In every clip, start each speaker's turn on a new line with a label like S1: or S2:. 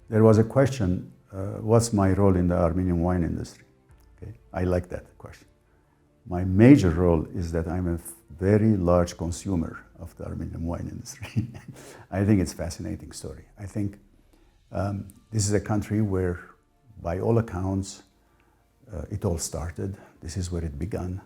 S1: There was a question, what's my role in the Armenian wine industry? Okay, I like that question. My major role is that I'm a very large consumer of the Armenian wine industry. I think it's a fascinating story. I think this is a country where, by all accounts, it all started. This is where it began.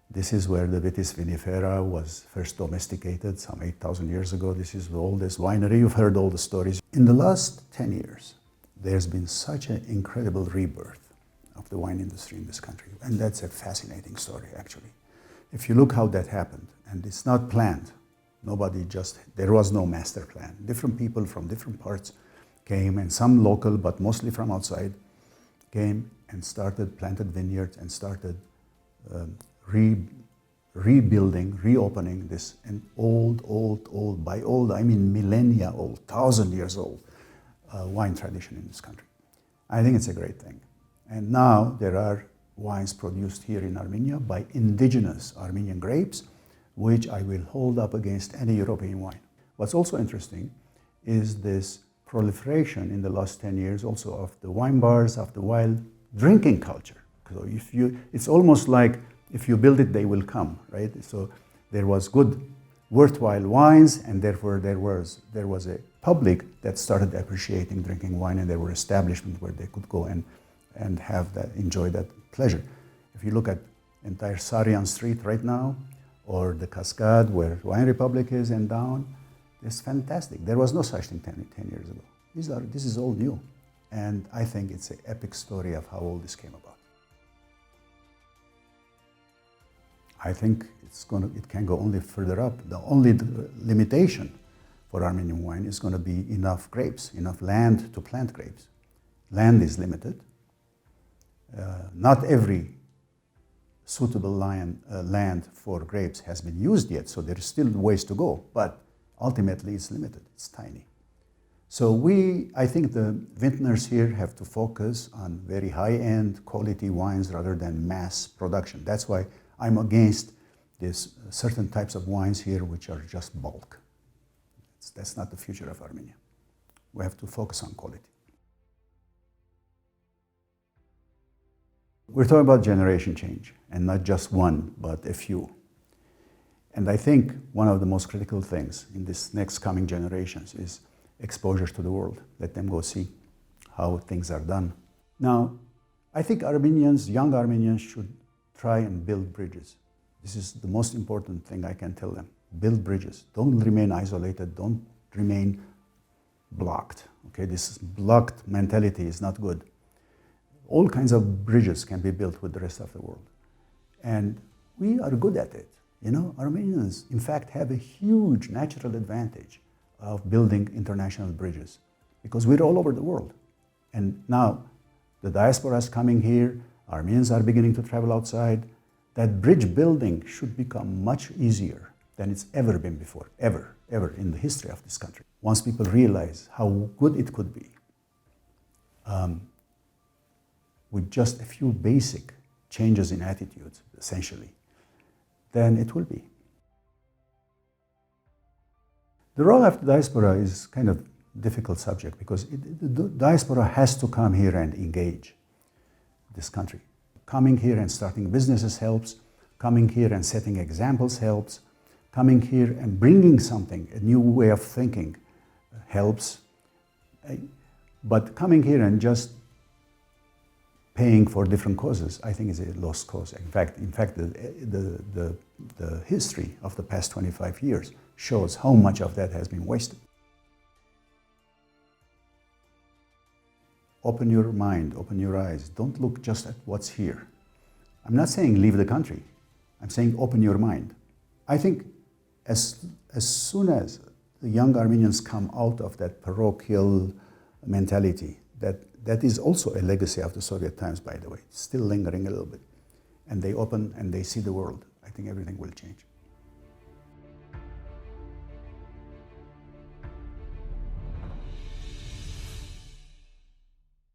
S1: This is where the Vitis vinifera was first domesticated some 8,000 years ago. This is the oldest winery. You've heard all the stories. In the last 10 years, there's been such an incredible rebirth of the wine industry in this country. And that's a fascinating story, actually. If you look how that happened, and it's not planned, there was no master plan. Different people from different parts came, and some local, but mostly from outside, came and planted vineyards and started rebuilding, reopening this an old, by old I mean millennia old, 1,000 years old wine tradition in this country. I think it's a great thing. And now there are wines produced here in Armenia by indigenous Armenian grapes, which I will hold up against any European wine. What's also interesting is this proliferation in the last 10 years also of the wine bars, of the wild drinking culture. So it's almost like if you build it, they will come, right? So there was good, worthwhile wines, and therefore there was a public that started appreciating drinking wine, and there were establishments where they could go and enjoy that pleasure. If you look at entire Sarian Street right now, or the Cascade where Wine Republic is and down, it's fantastic. There was no such thing 10 years ago. This is all new. And I think it's an epic story of how all this came about. I think it can go only further up. The only limitation for Armenian wine is going to be enough grapes, enough land to plant grapes. Land is limited. Not every suitable land for grapes has been used yet, so there is still ways to go, but ultimately it's limited, it's tiny. So I think the vintners here have to focus on very high-end quality wines rather than mass production. That's why I'm against this certain types of wines here which are just bulk. That's not the future of Armenia. We have to focus on quality. We're talking about generation change, and not just one, but a few. And I think one of the most critical things in this next coming generations is exposure to the world. Let them go see how things are done. Now, I think young Armenians should try and build bridges. This is the most important thing I can tell them. Build bridges. Don't remain isolated. Don't remain blocked. Okay, this blocked mentality is not good. All kinds of bridges can be built with the rest of the world. And we are good at it. You know, Armenians, in fact, have a huge natural advantage of building international bridges because we're all over the world. And now the diaspora is coming here, Armenians are beginning to travel outside. That bridge building should become much easier than it's ever been before, ever in the history of this country. Once people realize how good it could be, with just a few basic changes in attitudes, essentially, then it will be. The role of the diaspora is kind of a difficult subject because the diaspora has to come here and engage this country. Coming here and starting businesses helps. Coming here and setting examples helps. Coming here and bringing something, a new way of thinking helps. But coming here and just paying for different causes, I think is a lost cause. In fact, the history of the past 25 years shows how much of that has been wasted. Open your mind, open your eyes. Don't look just at what's here. I'm not saying leave the country. I'm saying open your mind. I think as soon as the young Armenians come out of that parochial mentality, that is also a legacy of the Soviet times, by the way. It's still lingering a little bit. And they open and they see the world. I think everything will change.